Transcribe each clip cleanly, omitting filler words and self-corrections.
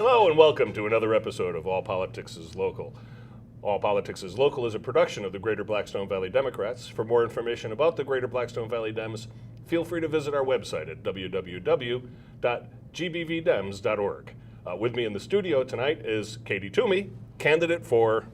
Hello and welcome to another episode of All Politics is Local. All Politics is Local is a production of the Greater Blackstone Valley Democrats. For more information about the Greater Blackstone Valley Dems, feel free to visit our website at www.gbvdems.org. With me in the studio tonight is Katie Toomey, candidate for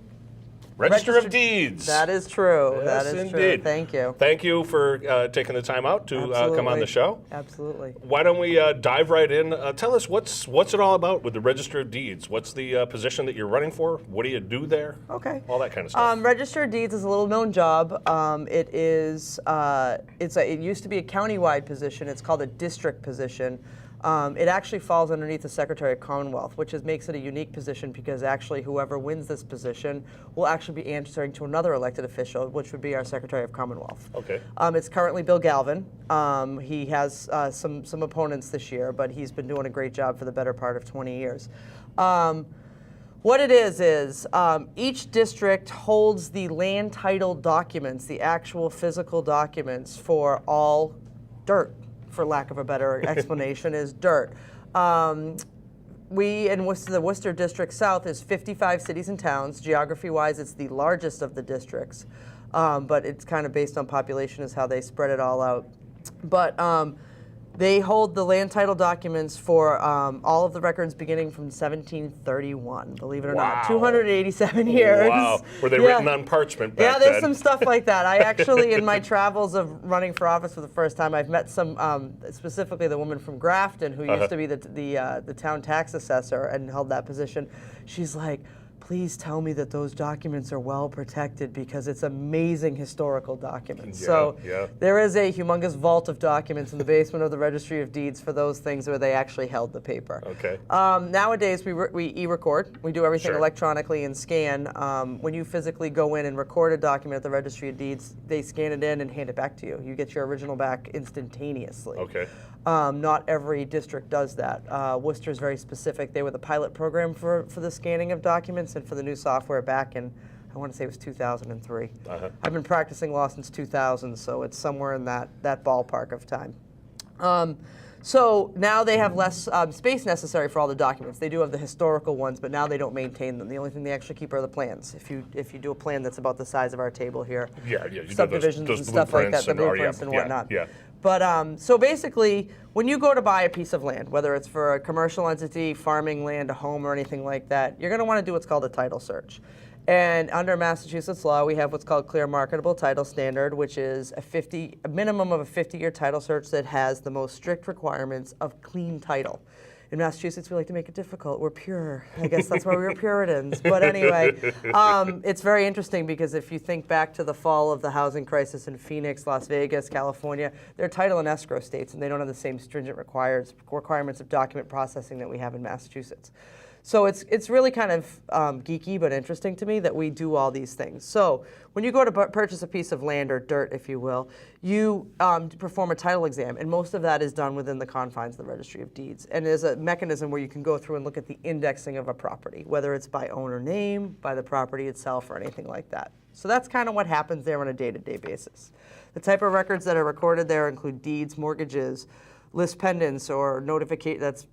Register of Deeds. That is true. Yes, that is indeed. true. Thank you. Thank you for taking the time out to come on the show. Absolutely. Why don't we dive right in? Tell us what's it all about with the Register of Deeds? What's the position that you're running for? What do you do there? Okay. All that kind of stuff. Register of Deeds is a little known job. It is. It used to be a countywide position. It's called a district position. It actually falls underneath the Secretary of Commonwealth, which makes it a unique position because actually whoever wins this position will actually be answering to another elected official, which would be our Secretary of Commonwealth. Okay. It's currently Bill Galvin. He has some opponents this year, but he's been doing a great job for the better part of 20 years. What it is each district holds the land title documents, the actual physical documents for all dirt, for lack of a better explanation, is dirt. We in the Worcester District South is 55 cities and towns. Geography-wise, it's the largest of the districts, but it's kind of based on population is how they spread it all out. But they hold the land title documents for all of the records beginning from 1731, believe it or not. 287 years. Wow. Were they written on parchment back then? Yeah, there's then? some stuff like that. I actually, in my travels of running for office for the first time, I've met some, specifically the woman from Grafton who used to be the town tax assessor and held that position. She's like, please tell me that those documents are well protected because it's amazing historical documents. There is a humongous vault of documents in the basement of the Registry of Deeds for those things where they actually held the paper. Okay. Nowadays, we e-record. We do everything electronically and scan. When you physically go in and record a document at the Registry of Deeds, they scan it in and hand it back to you. You get your original back instantaneously. Okay. Not every district does that. Worcester is very specific. They were the pilot program for the scanning of documents and for the new software back in, I want to say it was 2003. I've been practicing law since 2000, so it's somewhere in that ballpark of time. So now they have less space necessary for all the documents. They do have the historical ones, but now they don't maintain them. The only thing they actually keep are the plans. If you do a plan that's about the size of our table here, you subdivisions those and stuff like that, the blueprints and whatnot. But so basically, when you go to buy a piece of land, whether it's for a commercial entity, farming land, a home, or anything like that, you're going to want to do what's called a title search. And under Massachusetts law, we have what's called clear marketable title standard, which is a minimum of a 50-year title search that has the most strict requirements of clean title. In Massachusetts, we like to make it difficult. We're pure. I guess that's why we were Puritans. But anyway, it's very interesting because if you think back to the fall of the housing crisis in Phoenix, Las Vegas, California, they're title and escrow states, and they don't have the same stringent requirements of document processing that we have in Massachusetts. So it's really kind of geeky but interesting to me that we do all these things. So when you go to purchase a piece of land or dirt, if you will, you perform a title exam, and most of that is done within the confines of the Registry of Deeds. And there's a mechanism where you can go through and look at the indexing of a property, whether it's by owner name, by the property itself, or anything like that. So that's kind of what happens there on a day-to-day basis. The type of records that are recorded there include deeds, mortgages, lis pendens, or notification, that's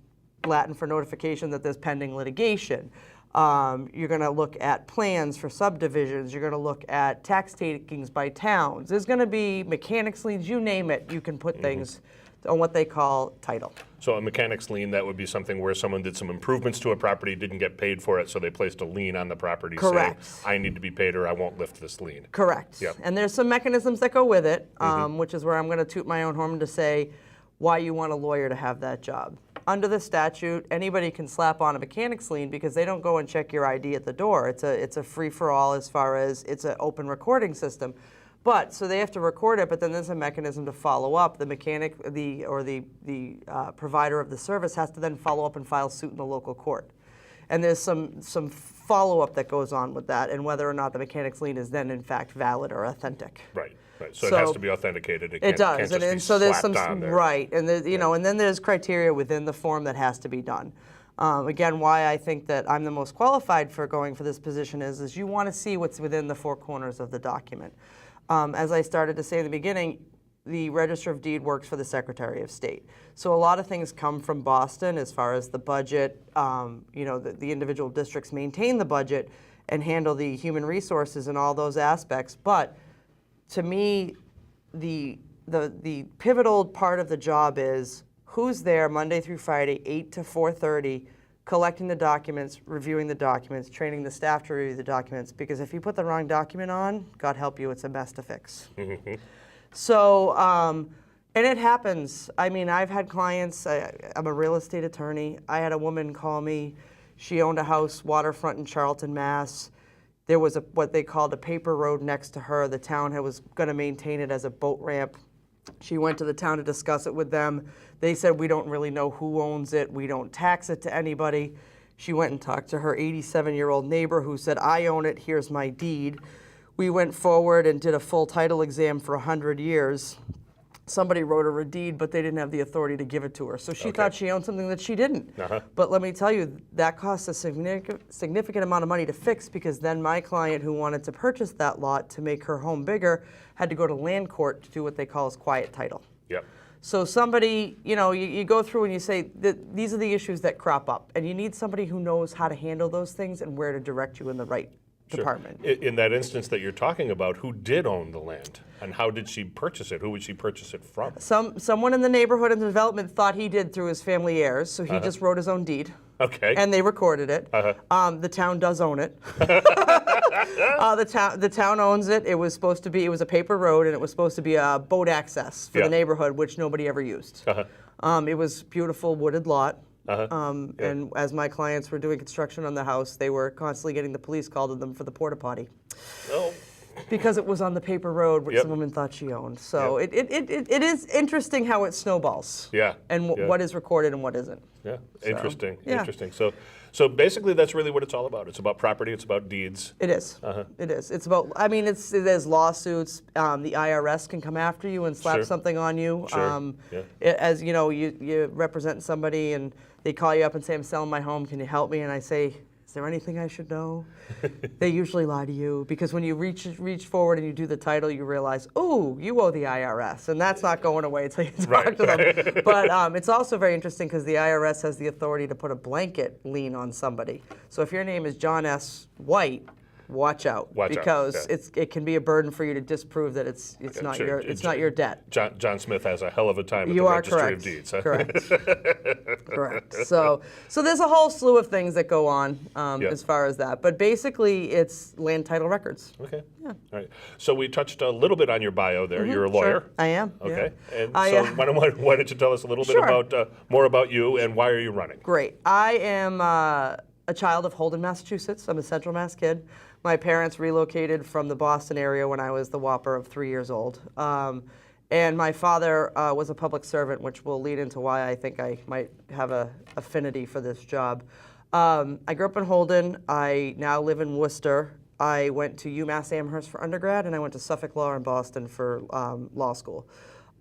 Latin for notification that there's pending litigation. You're going to look at plans for subdivisions. You're going to look at tax takings by towns. There's going to be mechanics liens, you name it. You can put things on what they call title. So a mechanics lien, that would be something where someone did some improvements to a property, didn't get paid for it, so they placed a lien on the property saying, I need to be paid or I won't lift this lien. Correct. Yep. And there's some mechanisms that go with it, which is where I'm going to toot my own horn to say why you want a lawyer to have that job. Under the statute, anybody can slap on a mechanics lien because they don't go and check your ID at the door. It's a free-for-all as far as it's an open recording system. But, so they have to record it, but then there's a mechanism to follow up. The mechanic, the provider of the service has to then follow up and file suit in the local court. And there's some follow-up that goes on with that, and whether or not the mechanics lien is then in fact valid or authentic. Right. So it has to be authenticated. It does, can't just and be so there's some slapped on there. right, and and then there's criteria within the form that has to be done. Again, why I think that I'm the most qualified for going for this position is you want to see what's within the four corners of the document. As I started to say in the beginning, the Register of Deed works for the Secretary of State. So a lot of things come from Boston as far as the budget. The individual districts maintain the budget and handle the human resources and all those aspects. But to me, the pivotal part of the job is who's there Monday through Friday, 8 to 4:30, collecting the documents, reviewing the documents, training the staff to review the documents. Because if you put the wrong document on, God help you, it's a mess to fix. So, and it happens. I mean, I've had clients, I'm a real estate attorney. I had a woman call me. She owned a house waterfront in Charlton, Mass. There was what they called a paper road next to her. The town was going to maintain it as a boat ramp. She went to the town to discuss it with them. They said, we don't really know who owns it. We don't tax it to anybody. She went and talked to her 87-year-old neighbor who said, I own it, here's my deed. We went forward and did a full title exam for 100 years. Somebody wrote her a deed, but they didn't have the authority to give it to her. So she thought she owned something that she didn't. But let me tell you, that cost a significant amount of money to fix, because then my client who wanted to purchase that lot to make her home bigger had to go to land court to do what they call as quiet title. Yep. So somebody, you go through and you say, these are the issues that crop up, and you need somebody who knows how to handle those things and where to direct you in the right department. In that instance that you're talking about, who did own the land, and how did she purchase it? Who would she purchase it from? Someone in the neighborhood and the development thought he did through his family heirs, so he just wrote his own deed. Okay. And they recorded it. The town does own it. The town owns it. It was a paper road, and it was supposed to be a boat access for the neighborhood, which nobody ever used. It was beautiful wooded lot. And as my clients were doing construction on the house, they were constantly getting the police called to them for the porta potty. Oh. Because it was on the paper road, which the woman thought she owned. So it is interesting how it snowballs. Yeah. And what is recorded and what isn't. Yeah. Interesting. Interesting. So basically, that's really what it's all about. It's about property. It's about deeds. It is. It is. It's about. I mean, there's lawsuits. The IRS can come after you and slap something on you. As you know, you represent somebody and they call you up and say, "I'm selling my home. Can you help me?" And I say, "Is there anything I should know?" They usually lie to you, because when you reach forward and you do the title, you realize, oh, you owe the IRS, and that's not going away until you talk to them. But it's also very interesting because the IRS has the authority to put a blanket lien on somebody. So if your name is John S. White, watch out, because it can be a burden for you to disprove that it's not your debt. John Smith has a hell of a time at the Registry of Deeds. Correct. So there's a whole slew of things that go on as far as that, but basically it's land title records. Okay. Yeah. All right. So we touched a little bit on your bio there. You're a lawyer. Sure. I am. Okay. Yeah. And so why don't you tell us a little bit about more about you and why are you running? Great. I am a child of Holden, Massachusetts. I'm a Central Mass kid. My parents relocated from the Boston area when I was the whopper of 3 years old. And my father was a public servant, which will lead into why I think I might have an affinity for this job. I grew up in Holden. I now live in Worcester. I went to UMass Amherst for undergrad, and I went to Suffolk Law in Boston for law school.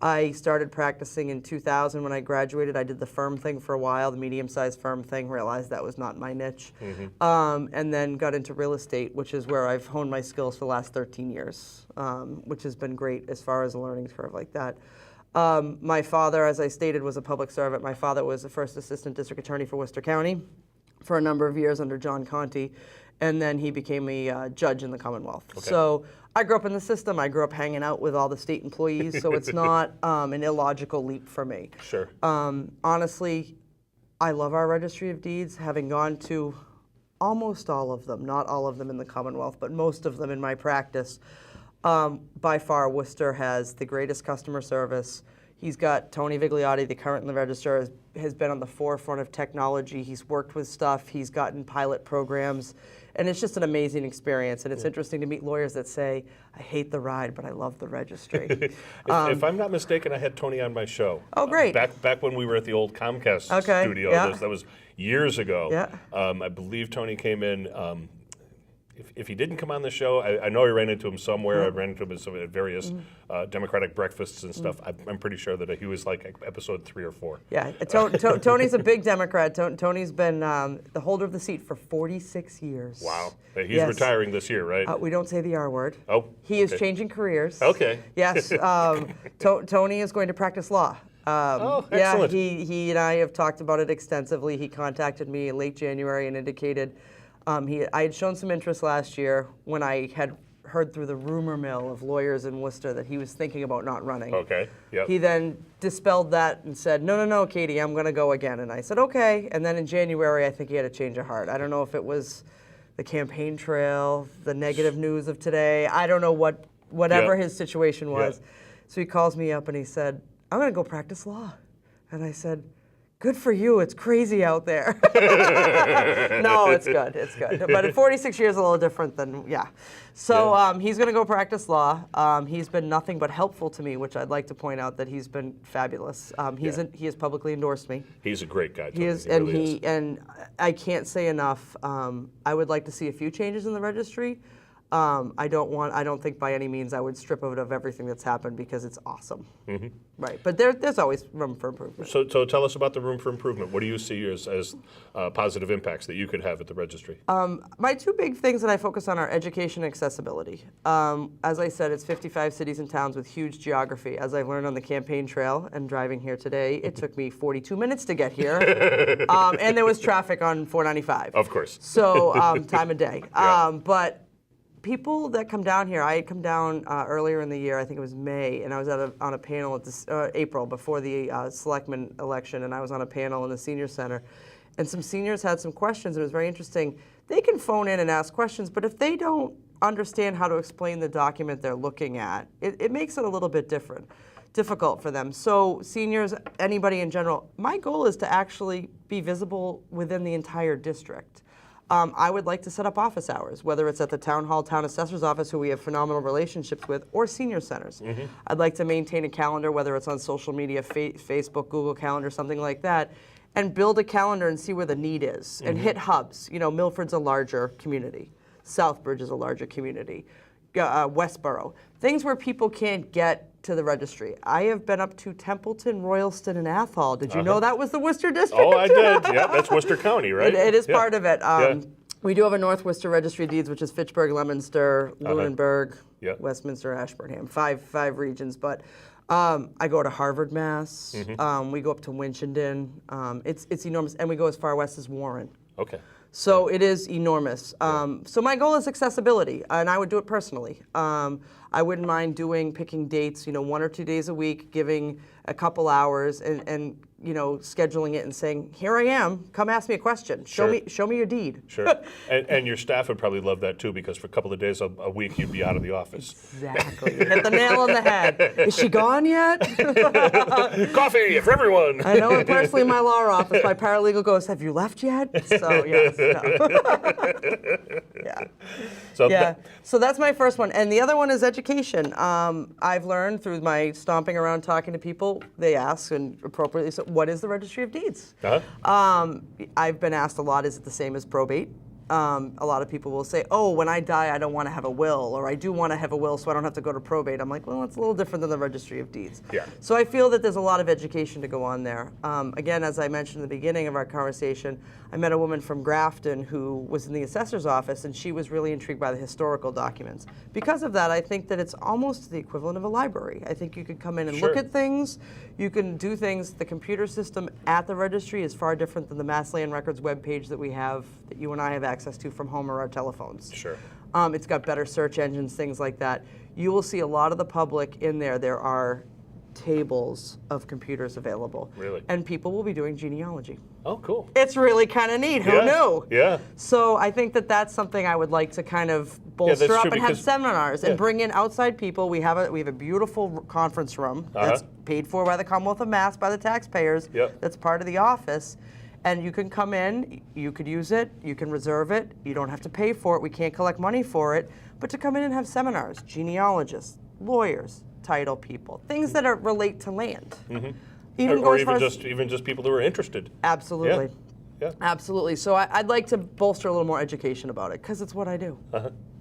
I started practicing in 2000 when I graduated. I did the firm thing for a while, the medium-sized firm thing, realized that was not my niche, and then got into real estate, which is where I've honed my skills for the last 13 years, which has been great as far as a learning curve like that. My father, as I stated, was a public servant. My father was the first assistant district attorney for Worcester County for a number of years under John Conti, and then he became a judge in the Commonwealth. Okay. So I grew up in the system. I grew up hanging out with all the state employees, so it's not an illogical leap for me. Sure. Honestly, I love our Registry of Deeds, having gone to almost all of them, not all of them in the Commonwealth, but most of them in my practice. By far, Worcester has the greatest customer service. He's got Tony Vigliotti, the current in the Register, has been on the forefront of technology. He's worked with stuff. He's gotten pilot programs. And it's just an amazing experience. And it's interesting to meet lawyers that say, I hate the ride, but I love the registry. If I'm not mistaken, I had Tony on my show. Oh, great. Back when we were at the old Comcast studio. Yeah. That was years ago. Yeah. I believe Tony came in. if he didn't come on the show, I know I ran into him somewhere. I ran into him at various Democratic breakfasts and stuff. I'm pretty sure that he was like episode 3 or 4. Yeah, Tony's a big Democrat. Tony's been the holder of the seat for 46 years. Wow. He's retiring this year, right? We don't say the R word. Oh. He is changing careers. Okay. Yes. Tony is going to practice law. Excellent. Yeah, he and I have talked about it extensively. He contacted me in late January and indicated I had shown some interest last year when I had heard through the rumor mill of lawyers in Worcester that he was thinking about not running. Okay, yep. He then dispelled that and said, no, Katie, I'm going to go again. And I said, okay. And then in January, I think he had a change of heart. I don't know if it was the campaign trail, the negative news of today. I don't know whatever his situation was. So he calls me up and he said, I'm going to go practice law. And I said, good for you. It's crazy out there. No, it's good. It's good. But at 46 years, a little different than, So he's going to go practice law. He's been nothing but helpful to me, which I'd like to point out that he's been fabulous. He has publicly endorsed me. He's a great guy. He is, and I can't say enough. I would like to see a few changes in the registry. I don't think by any means I would strip it of everything that's happened because it's awesome. Mm-hmm. Right, but there's always room for improvement. So tell us about the room for improvement. What do you see as positive impacts that you could have at the registry? My 2 big things that I focus on are education and accessibility. As I said, it's 55 cities and towns with huge geography. As I've learned on the campaign trail and driving here today, it took me 42 minutes to get here. And there was traffic on 495. Of course. So time of day. But people that come down here, I had come down earlier in the year, I think it was May, and I was on a panel at April before the selectman election, and I was on a panel in the senior center, and some seniors had some questions. It was very interesting. They can phone in and ask questions, but if they don't understand how to explain the document they're looking at, it makes it a little bit difficult for them. So seniors, anybody in general, my goal is to actually be visible within the entire district. I would like to set up office hours, whether it's at the town hall, town assessor's office, who we have phenomenal relationships with, or senior centers. Mm-hmm. I'd like to maintain a calendar, whether it's on social media, Facebook, Google Calendar, something like that, and build a calendar and see where the need is, and hit hubs. Milford's a larger community. Southbridge is a larger community. Westboro. Things where people can't get to the registry. I have been up to Templeton, Royalston, and Athol. Did you know that was the Worcester district? Oh, I did. Yeah, that's Worcester County, right? It is part of it. We do have a North Worcester Registry of Deeds, which is Fitchburg, Leominster, Lunenburg, Westminster, Ashburnham, five regions. But I go to Harvard, Mass. We go up to Winchendon. It's enormous, and we go as far west as Warren. Okay. So it is enormous. So my goal is accessibility, and I would do it personally. I wouldn't mind picking dates, 1 or 2 days a week, giving a couple hours, and scheduling it and saying, here I am, come ask me a question. Show me your deed. Sure. and your staff would probably love that too, because for a couple of days a week you'd be out of the office. Exactly. You hit the nail on the head. Is she gone yet? Coffee for everyone. I know, and personally in my law office, my paralegal goes, have you left yet? So yes. No. So that's my first one. And the other one is education. I've learned through my stomping around talking to people, they ask, and appropriately so, what is the Registry of Deeds? I've been asked a lot, is it the same as probate? A lot of people will say, oh, when I die, I don't want to have a will, or I do want to have a will so I don't have to go to probate. I'm like, well, it's a little different than the Registry of Deeds. Yeah. So I feel that there's a lot of education to go on there. Again, as I mentioned in the beginning of our conversation, I met a woman from Grafton who was in the assessor's office, and she was really intrigued by the historical documents. Because of that, I think that it's almost the equivalent of a library. I think you could come in and look at things. You can do things. The computer system at the registry is far different than the Mass Land Records webpage that we have, that you and I have access to from home or our telephones. Sure. It's got better search engines, things like that. You will see a lot of the public in there. There are tables of computers available. Really? And people will be doing genealogy. Oh, cool. It's really kind of neat. Who knew? Yeah. So I think that that's something I would like to kind of bolster up and have seminars and bring in outside people. We have a beautiful conference room that's paid for by the Commonwealth of Mass, by the taxpayers. That's part of the office. And you can come in, you could use it, you can reserve it, you don't have to pay for it, we can't collect money for it, but to come in and have seminars, genealogists, lawyers, title people, things that relate to land. Even or even just people who are interested. Absolutely. Yeah. Absolutely. So I'd like to bolster a little more education about it because it's what I do.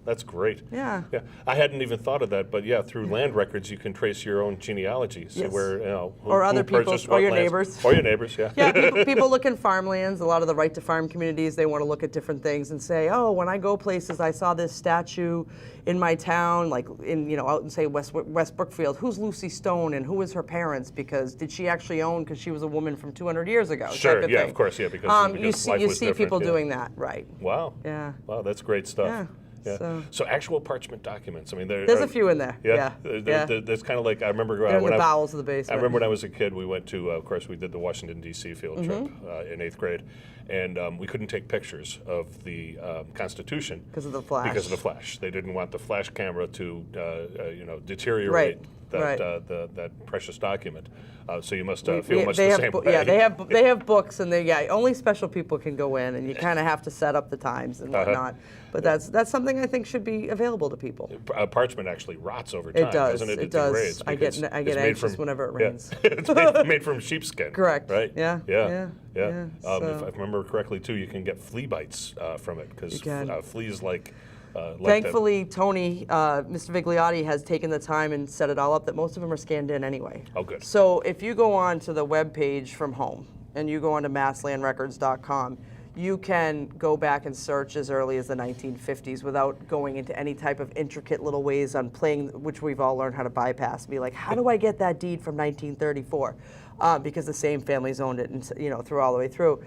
That's great. Yeah. Yeah. I hadn't even thought of that, but yeah, through land records you can trace your own genealogy, see where or other people's, or your neighbors. Or your neighbors, yeah. Yeah. People look in farmlands. A lot of the right to farm communities, they want to look at different things and say, oh, when I go places, I saw this statue in my town, like in out in say West Brookfield. Who's Lucy Stone and who is her parents? Because did she actually own? Because she was a woman from 200 years ago. Sure. Type of yeah. thing. Of course. Yeah. Because you see people doing that, right? Wow. Yeah. Wow. That's great stuff. Yeah. Yeah. So actual parchment documents. I mean, there's a few in there. Yeah. There's kind of like I remember they're in the bowels of the basement. I remember when I was a kid, we went to, of course, we did the Washington D.C. field trip in 8th grade, and we couldn't take pictures of the Constitution because of the flash. Because of the flash, they didn't want the flash camera to deteriorate that precious document. So you must feel much the same way. Yeah, they have books, and only special people can go in, and you kind of have to set up the times and whatnot. But that's something I think should be available to people. Parchment actually rots over time, it does. doesn't it? It does. I get anxious whenever it rains. It's made from sheepskin. Correct. Right. Yeah. If I remember correctly, too, you can get flea bites from it because fleas like. Thankfully, Tony, Mr. Vigliotti, has taken the time and set it all up that most of them are scanned in anyway. Oh, good. So if you go on to the web page from home and you go on to masslandrecords.com, you can go back and search as early as the 1950s without going into any type of intricate little ways on playing, which we've all learned how to bypass. Be like, how do I get that deed from 1934? Because the same families owned it, and through all the way through.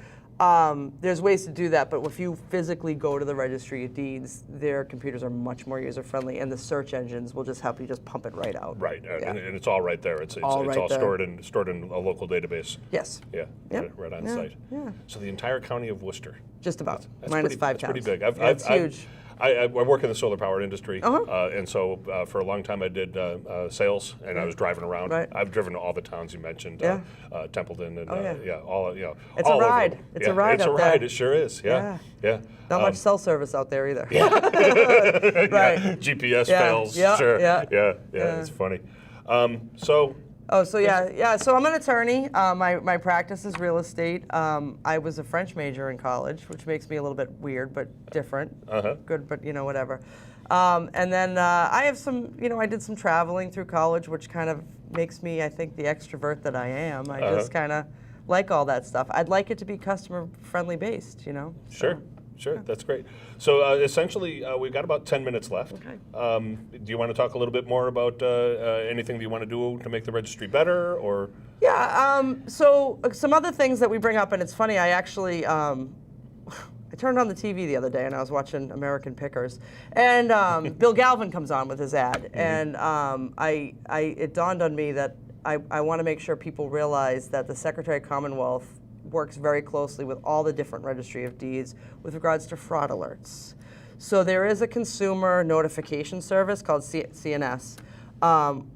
There's ways to do that, but if you physically go to the Registry of Deeds, their computers are much more user-friendly, and the search engines will just help you just pump it right out. Right, and it's all right there. It's all stored in a local database. Yes. Yeah. Right on site. Yeah. So the entire county of Worcester. Just about. That's minus 5 towns. That's pretty big. It's huge. I work in the solar power industry, and so for a long time I did sales, and I was driving around. Right. I've driven to all the towns you mentioned, Templeton, and all It's all a ride. Over. It's a ride. It's up a ride. there. It sure is. Yeah. Not much cell service out there either. Yeah. Right. GPS fails. Yeah. Sure. Yeah. It's funny. So I'm an attorney. My practice is real estate. I was a French major in college, which makes me a little bit weird, but different. Good, but whatever. And then I have some, I did some traveling through college, which kind of makes me, I think, the extrovert that I am. I just kind of like all that stuff. I'd like it to be customer friendly based, Sure, that's great. So essentially, we've got about 10 minutes left. Okay. Do you want to talk a little bit more about anything that you want to do to make the registry better, or? Yeah. So some other things that we bring up, and it's funny. I actually I turned on the TV the other day, and I was watching American Pickers, and Bill Galvin comes on with his ad, and it dawned on me that I want to make sure people realize that the Secretary of Commonwealth works very closely with all the different Registry of Deeds with regards to fraud alerts. So there is a consumer notification service called CNS.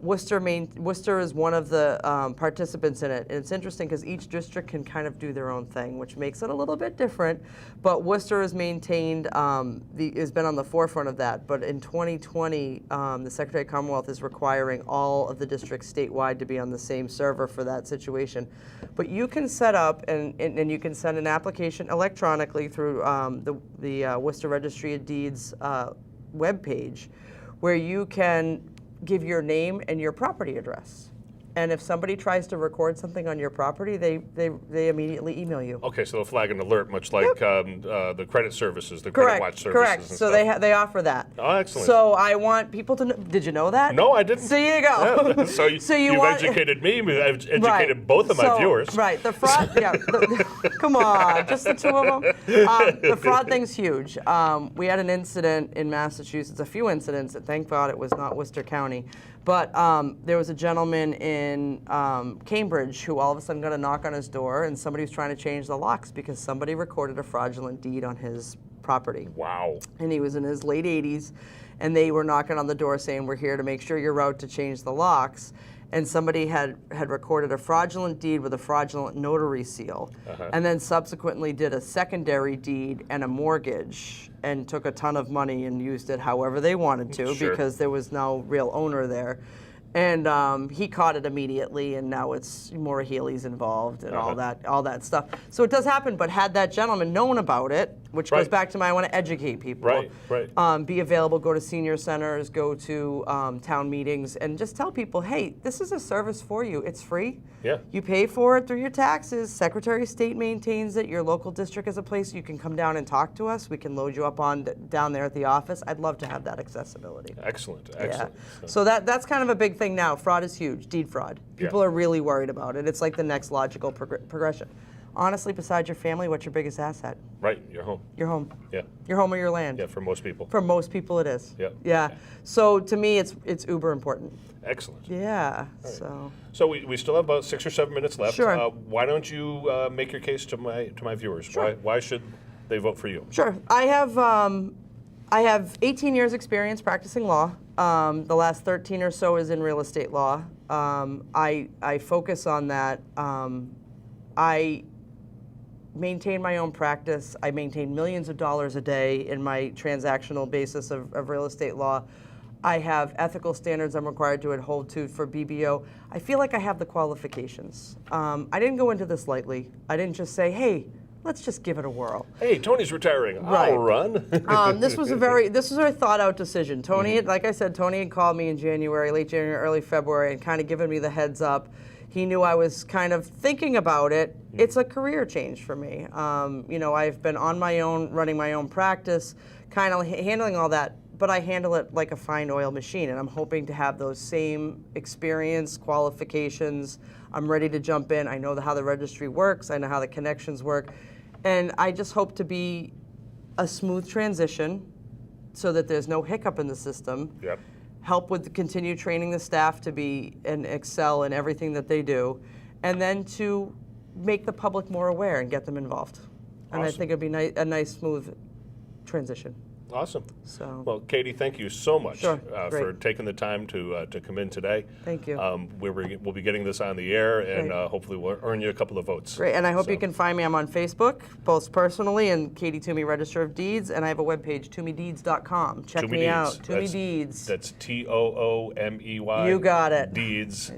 Worcester is one of the participants in it, and it's interesting because each district can kind of do their own thing, which makes it a little bit different. But Worcester has maintained, has been on the forefront of that. But in 2020, the Secretary of Commonwealth is requiring all of the districts statewide to be on the same server for that situation. But you can set up and you can send an application electronically through the Worcester Registry of Deeds webpage, where you can give your name and your property address. And if somebody tries to record something on your property, they immediately email you. Okay, so they'll flag an alert, much like the credit services, the credit watch services. Correct. And so stuff. they offer that. Oh, excellent. So I want people to know. Did you know that? No, I didn't. So you go. Yeah. So you've educated me. I've educated both of my viewers. Right. The fraud. Come on, just the two of them. The fraud thing's huge. We had an incident in Massachusetts. A few incidents. And thank God it was not Worcester County. But there was a gentleman in Cambridge who all of a sudden got a knock on his door, and somebody was trying to change the locks because somebody recorded a fraudulent deed on his property. Wow. And he was in his late 80s, and they were knocking on the door saying, "We're here to make sure you're out to change the locks." And somebody had recorded a fraudulent deed with a fraudulent notary seal, and then subsequently did a secondary deed and a mortgage and took a ton of money and used it however they wanted to because there was no real owner there. And he caught it immediately, and now it's Maura Healey's involved and all that stuff. So it does happen, but had that gentleman known about it, which goes back to my, I want to educate people. Be available, go to senior centers, go to town meetings, and just tell people, hey, this is a service for you. It's free. Yeah. You pay for it through your taxes. Secretary of State maintains it. Your local district is a place you can come down and talk to us. We can load you up on down there at the office. I'd love to have that accessibility. Excellent. Yeah. So that's kind of a big thing now. Fraud is huge. Deed fraud. People are really worried about it. It's like the next logical progression. Honestly, besides your family, what's your biggest asset? Right, your home. Your home. Yeah. Your home or your land. Yeah, for most people. For most people, it is. Yeah. Yeah. So to me, it's uber important. Excellent. Yeah. Right. So we still have about 6 or 7 minutes left. Sure. Why don't you make your case to my viewers? Sure. Why should they vote for you? Sure. I have 18 years experience practicing law. The last 13 or so is in real estate law. I focus on that. I maintain my own practice. I maintain millions of dollars a day in my transactional basis of real estate law. I have ethical standards I'm required to hold to for BBO. I feel like I have the qualifications. I didn't go into this lightly. I didn't just say, hey, let's just give it a whirl. Hey, Tony's retiring. Right. I'll run. This was a very thought out decision. Tony, like I said, Tony had called me in January, late January, early February, and kind of given me the heads up. He knew I was kind of thinking about it. It's a career change for me. I've been on my own, running my own practice, kind of handling all that, but I handle it like a fine oil machine, and I'm hoping to have those same experience, qualifications. I'm ready to jump in. I know how the registry works. I know how the connections work. And I just hope to be a smooth transition so that there's no hiccup in the system. Yep. Help with the continued training the staff to be and excel in everything that they do, and then to make the public more aware and get them involved. And I think it'd be a nice, smooth transition. Awesome. So, well, Katie, thank you so much for taking the time to come in today. Thank you. We'll be getting this on the air, and hopefully we'll earn you a couple of votes. Great, and I hope you can find me. I'm on Facebook, both personally and Katie Toomey, Register of Deeds, and I have a webpage, ToomeyDeeds.com. Check me out. Toomey Deeds. That's TOOMEY. You got it.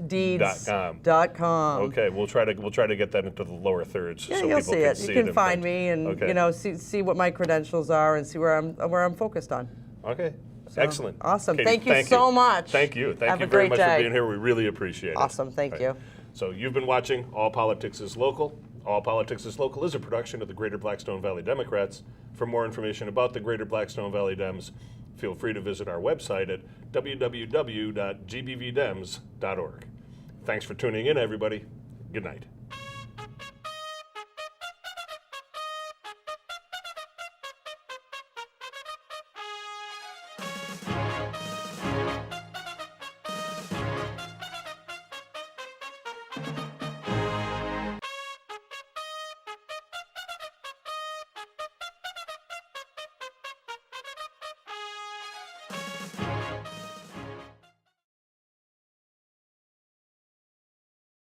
Deeds.com. Okay, we'll try to get that into the lower thirds. Yeah, so you'll people see it. You can find me and see what my credentials are and see where I'm focused on. Okay. So, excellent. Awesome. Katie, thank you so much. Thank you. Thank Have you a very great much day. for being here. We really appreciate it. Awesome. Thank you. So you've been watching All Politics is Local. All Politics is Local is a production of the Greater Blackstone Valley Democrats. For more information about the Greater Blackstone Valley Dems, feel free to visit our website at www.gbvdems.org. Thanks for tuning in, everybody. Good night.